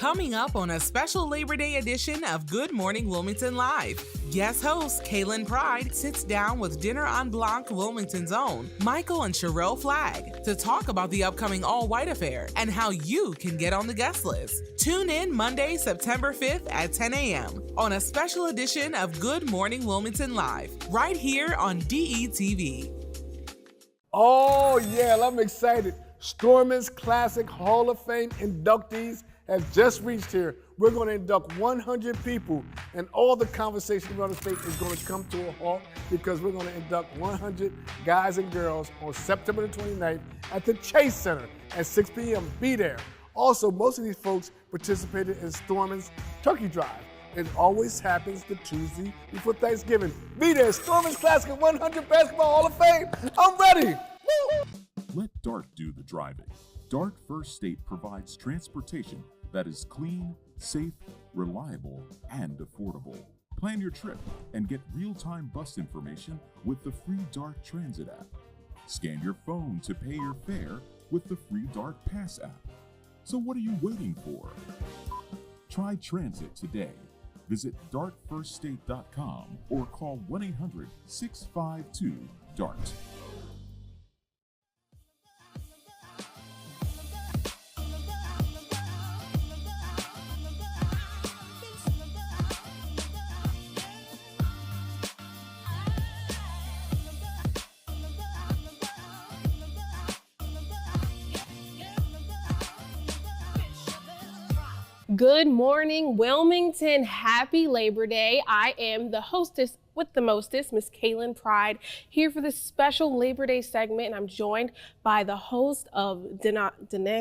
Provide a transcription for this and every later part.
Coming up on a special Labor Day edition of Good Morning Wilmington Live. Guest host Kaylin Pride sits down with Dinner on Blanc, Wilmington's own Michael and Sherell Flagg to talk about the upcoming all-white affair and how you can get on the guest list. Tune in Monday, September 5th at 10 a.m. on a special edition of Good Morning Wilmington Live, right here on DETV. Oh, yeah, I'm excited. Storming's Classic Hall of Fame inductees have just reached here. We're going to induct 100 people, and all the conversation around the state is going to come to a halt because we're going to induct 100 guys and girls on September the 29th at the Chase Center at 6 p.m. Be there. Also, most of these folks participated in Storming's Turkey Drive. It always happens the Tuesday before Thanksgiving. Be there, Storming's Classic 100 Basketball Hall of Fame. I'm ready. Woo! Let DART do the driving. DART First State provides transportation that is clean, safe, reliable, and affordable. Plan your trip and get real-time bus information with the free DART Transit app. Scan your phone to pay your fare with the free DART Pass app. So what are you waiting for? Try transit today. Visit dartfirststate.com or call 1-800-652-DART. Good morning, Wilmington. Happy Labor Day. I am the hostess with the mostest, Miss Kaylin Pride, here for this special Labor Day segment, and I'm joined by the host of Dinner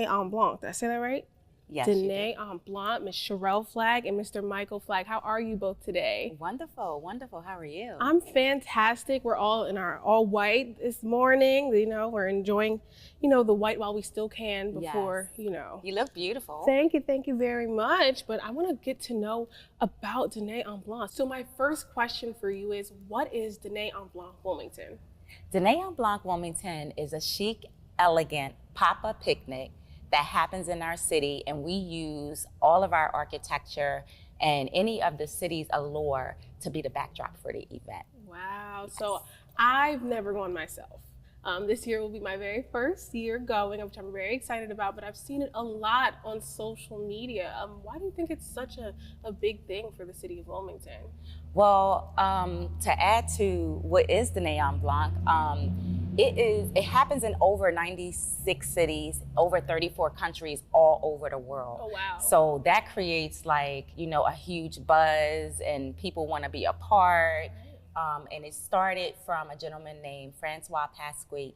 on Blanc. Did I say that right? Yes, Dinner on Blanc, Miss Sherell Flagg and Mr. Michael Flagg. How are you both today? Wonderful, wonderful. How are you? I'm fantastic. We're all in our all white this morning. You know, we're enjoying, the white while we still can before, You look beautiful. Thank you very much. But I want to get to know about Dinner on Blanc. So my first question for you is, what is Dinner on Blanc Wilmington? Dinner on Blanc Wilmington is a chic, elegant pop-up picnic that happens in our city, and we use all of our architecture and any of the city's allure to be the backdrop for the event. Wow. Yes. So I've never gone myself. This year will be my very first year going, which I'm very excited about, but I've seen it a lot on social media. Why do you think it's such a big thing for the city of Wilmington? Well, to add to what is the Neon Blanc, it happens in over 96 cities, over 34 countries all over the world. Oh, wow. So that creates a huge buzz and people want to be a part. And it started from a gentleman named Francois Pasky.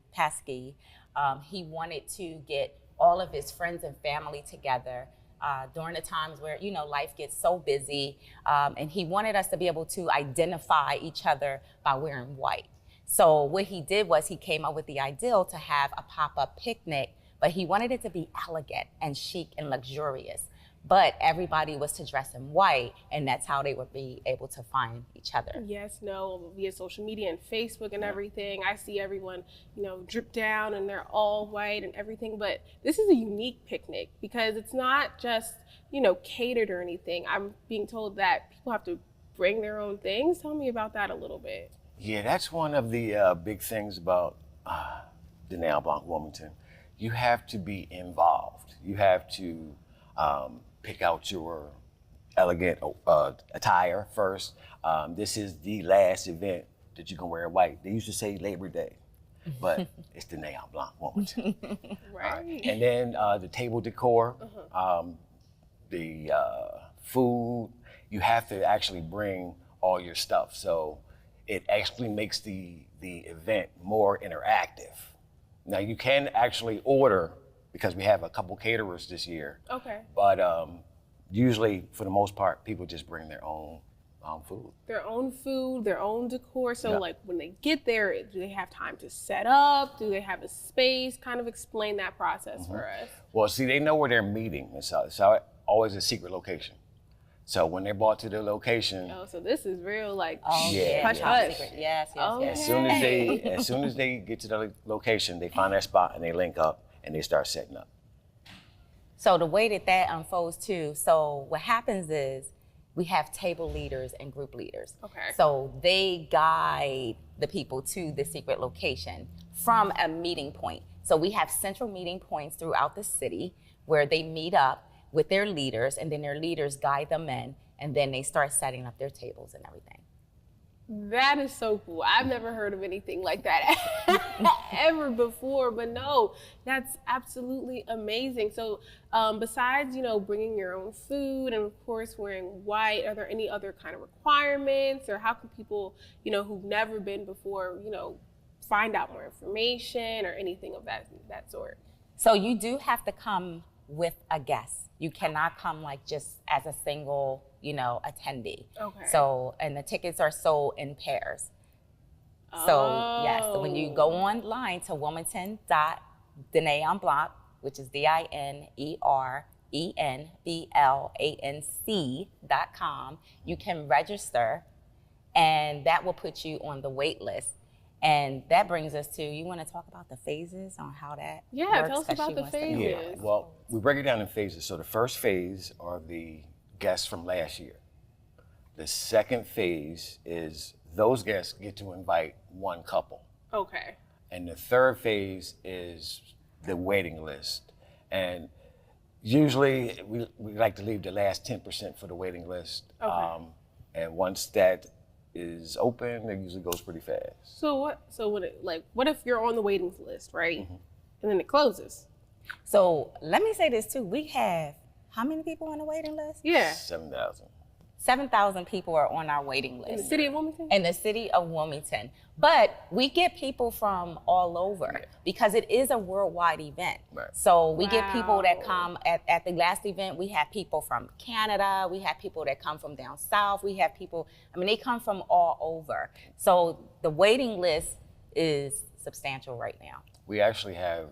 He wanted to get all of his friends and family together during the times where, life gets so busy. And he wanted us to be able to identify each other by wearing white. So what he did was he came up with the ideal to have a pop-up picnic, but he wanted it to be elegant and chic and luxurious. But everybody was to dress in white, and that's how they would be able to find each other. Yes, via social media and Facebook and everything. I see everyone, drip down and they're all white and everything. But this is a unique picnic because it's not just, catered or anything. I'm being told that people have to bring their own things. Tell me about that a little bit. Yeah, that's one of the big things about Dinner Blanc Wilmington. You have to be involved. You have to pick out your elegant attire first. This is the last event that you can wear white. They used to say Labor Day, but it's the Dinner Blanc Wilmington. Right. And then the table decor, the food, you have to actually bring all your stuff. So it actually makes the event more interactive. Now you can actually order, because we have a couple caterers this year. Okay. But usually, for the most part, people just bring their own food. Their own food, their own decor. So when they get there, do they have time to set up? Do they have a space? Kind of explain that process for us. Well, see, they know where they're meeting. It's always a secret location. So when they're brought to the location. Oh, so this is real, hush. Yes. Okay. As soon as they get to the location, they find their spot and they link up and they start setting up. So the way that unfolds too, so what happens is we have table leaders and group leaders. Okay. So they guide the people to the secret location from a meeting point. So we have central meeting points throughout the city where they meet up with their leaders, and then their leaders guide them in, and then they start setting up their tables and everything. That is so cool. I've never heard of anything like that ever before, but no, that's absolutely amazing. So besides, bringing your own food and of course wearing white, are there any other kind of requirements, or how can people, who've never been before, find out more information or anything of that sort? So you do have to come with a guest. You cannot come like just as a single, attendee. Okay. So, and the tickets are sold in pairs. So yes, so when you go online to Wilmington.DeneonBlanc, which is DINERENBLANC.com, you can register, and that will put you on the wait list. And that brings us to, you want to talk about the phases on how that Yeah, works? tell us about the phases. Yeah, well, we break it down in phases. So the first phase are the guests from last year. The second phase is those guests get to invite one couple. Okay. And the third phase is the waiting list. And usually we like to leave the last 10% for the waiting list. Okay. And once that is open, it usually goes pretty fast. So what if you're on the waiting list, right? Mm-hmm. And then it closes? So let me say this too. We have how many people on the waiting list? Yeah. 7,000. 7,000 people are on our waiting list. In the city of Wilmington? In the city of Wilmington. But we get people from all over because it is a worldwide event. Right. So we get people that come at the last event. We have people from Canada. We have people that come from down south. We have people, they come from all over. So the waiting list is substantial right now. We actually have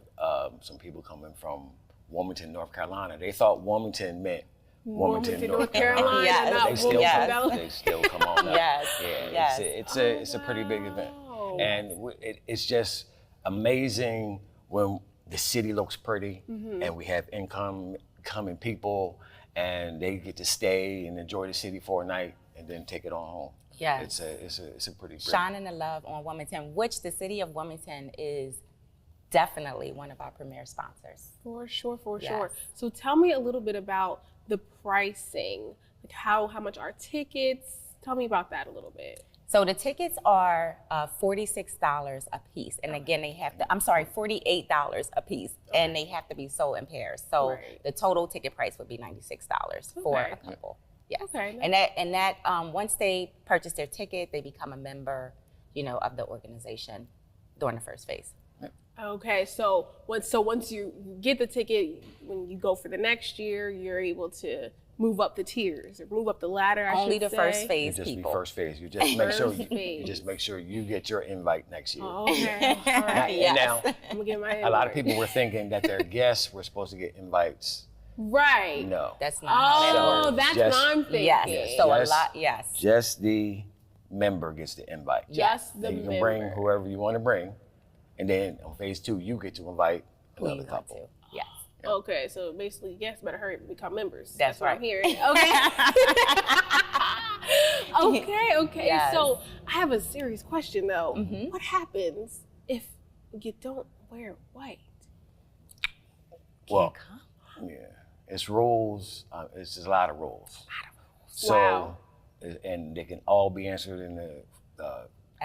some people coming from Wilmington, North Carolina. They thought Wilmington meant Wilmington, North Carolina. Yes. But Not they still come on up. Yes. Yeah, Yes. It's a pretty big event. And it's just amazing when the city looks pretty and we have incoming people and they get to stay and enjoy the city for a night and then take it on home. Yeah. It's a pretty great. Shining the love on Wilmington, which the city of Wilmington is definitely one of our premier sponsors. For sure. Yes. So tell me a little bit about the pricing. Like how much are tickets? Tell me about that a little bit. So the tickets are $46 a piece. And again, $48 a piece. And they have to be sold in pairs. So the total ticket price would be $96 for a couple. Yes. Okay. And that once they purchase their ticket, they become a member, of the organization during the first phase. Okay, so once you get the ticket, when you go for the next year, you're able to move up the tiers or move up the ladder. Only the first phase You just people. be first phase. You just make sure you get your invite next year. Oh, okay. All right. Now, I'm gonna get my a lot of people were thinking that their guests were supposed to get invites. Right. No. That's not how that works. That's Just- what I'm thinking. Yes. So a lot. Yes. Just the member gets the invite. Just the And you can member. bring whoever you want to bring. And then on phase 2, you get to invite Who another you want to? couple. Yes. Okay, so basically, yes, better hurry up and become members. That's what right. I'm hearing. Okay. Okay. Yes. So I have a serious question though. Mm-hmm. What happens if you don't wear white? Well, Come. yeah, it's rules. It's just a lot of rules. So, Wow. and they can all be answered in the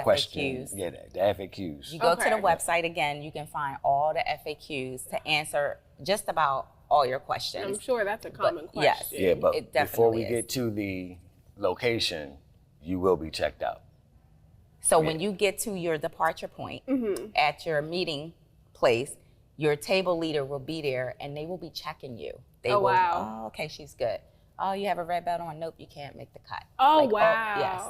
questions. FAQs. Yeah, the FAQs. You go to Okay. the website again, you can find all the FAQs to answer just about all your questions. I'm sure that's a common But, yes. question. Yeah, but It before we definitely get to the location, you will be checked out. So when you get to your departure point at your meeting place, your table leader will be there and they will be checking you. They will, wow. oh, okay, she's good. Oh, you have a red belt on? Nope, you can't make the cut. Oh, wow. Yes.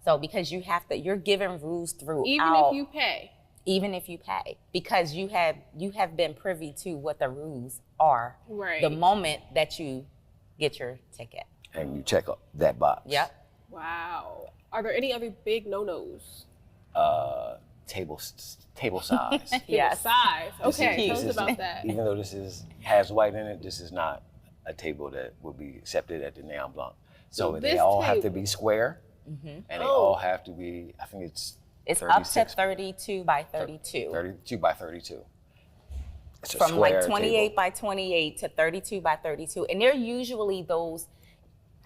So because you have to, you're given rules throughout. Even if you pay. Even if you pay, because you have been privy to what the rules are Right. the moment that you get your ticket. And you check up that box. Yep. Wow. Are there any other big no-nos? table size. Yes. Size. This Okay, is- tell us about that. Even though has white in it, this is not a table that would be accepted at the Dîner en Blanc. So So they this all have to table- be square, and they all have to be, I think it's It's 36, up to 32 by 32. 32 by 32. It's a From square like 28 table. by 28 to 32 by 32. And they're usually those,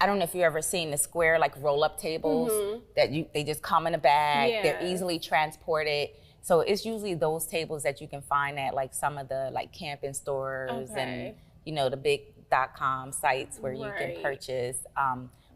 I don't know if you've ever seen the square like roll-up tables that they just come in a bag. They're Yeah. easily transported. So it's usually those tables that you can find at like some of the like camping stores Okay. and the big .com sites where you Right. can purchase.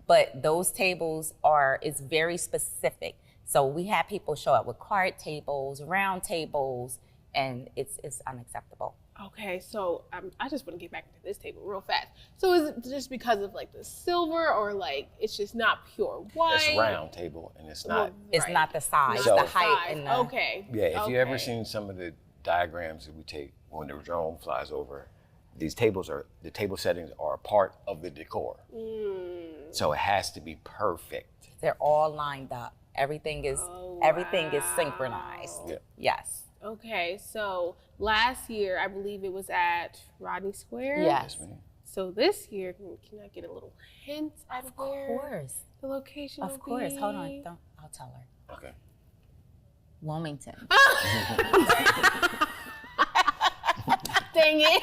But those tables is very specific. So we have people show up with card tables, round tables, and it's unacceptable. Okay, so I just want to get back to this table real fast. So is it just because of like the silver, or like it's just not pure white? It's a round table, and it's not. It's Right. not the size, So- the height, Size. and the Okay. Yeah, if you ever Okay. seen some of the diagrams that we take when the drone flies over, the table settings are a part of the decor. So it has to be perfect. they're all lined up. Everything is synchronized. Yeah. Yes. Okay, so last year I believe it was at Rodney Square. Yes. Yes, ma'am. So this year, can I get a little hint at Of where course. the location Of will course. be? Hold on. I'll tell her. Okay. Wilmington. Dang it.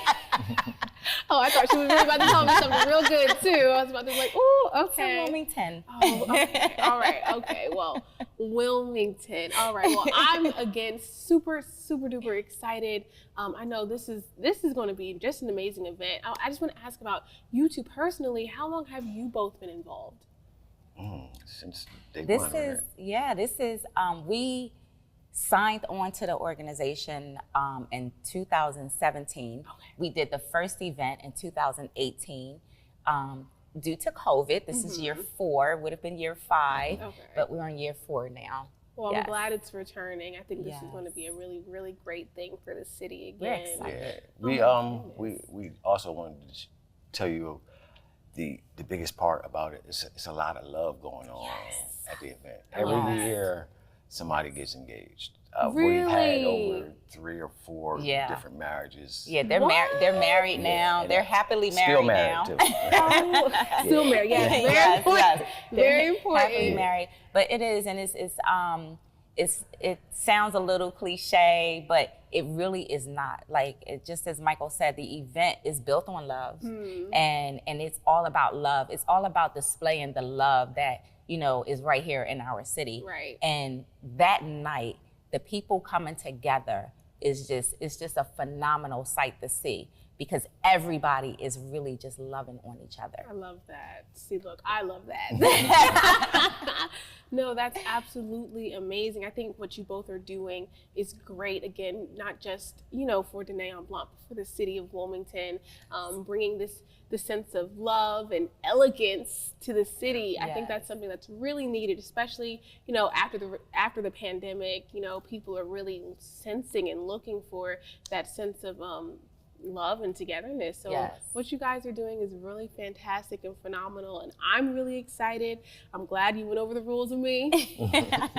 Oh, I thought she was really about to tell me something real good too. I was about to be like, ooh, okay. Wilmington. Oh, okay. All right. Okay. Well, Wilmington. All right. Well, I'm again super duper excited. I know this is going to be just an amazing event. I just want to ask about you two personally. How long have you both been involved? Since day This one. is, we signed on to the organization in 2017. We did the first event in 2018. Due to COVID, this is year 4, would have been year 5, Okay. but we're on year 4 now. Well, I'm Yes. glad it's returning. I think this is Yes. going to be a really, really great thing for the city We're again. excited. Yeah, we also wanted to tell you the biggest part about it is it's a lot of love going on at the event. Every Yes. year, somebody gets engaged. Really? We've had over 3 or 4 Yeah. different marriages. Yeah, they're married now. and They're happily married Still married now. too. Oh, still married. Yes, very Yes, important. yes. Very They're important. Happily married, but it is, and it sounds a little cliche, but it really is not. Like just as Michael said, the event is built on love, and it's all about love. It's all about displaying the love that is right here in our city. Right. And that night, the people coming together it's just a phenomenal sight to see, because everybody is really just loving on each other. I love that. See, look, I love that. No, that's absolutely amazing. I think what you both are doing is great. Again, not just, for Dîner en Blanc, but for the city of Wilmington, bringing the sense of love and elegance to the city. I think that's something that's really needed, especially, after the pandemic, people are really sensing and looking for that sense of love and togetherness. So Yes. what you guys are doing is really fantastic and phenomenal, and I'm really excited. I'm glad you went over the rules with me.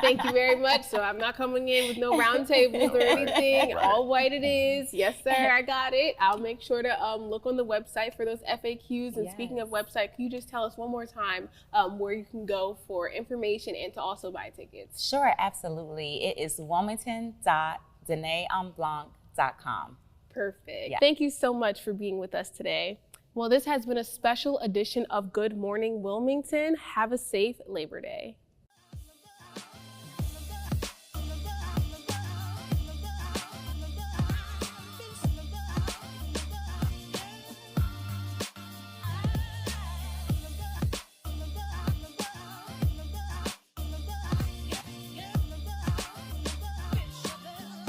Thank you very much. So I'm not coming in with no round tables or anything. All white it is. Yes, sir, I got it. I'll make sure to look on the website for those FAQs. And speaking of website, can you just tell us one more time where you can go for information and to also buy tickets? Sure, absolutely. It is wilmington.dinerenblanc.com. Perfect. Yeah. Thank you so much for being with us today. Well, this has been a special edition of Good Morning Wilmington. Have a safe Labor Day.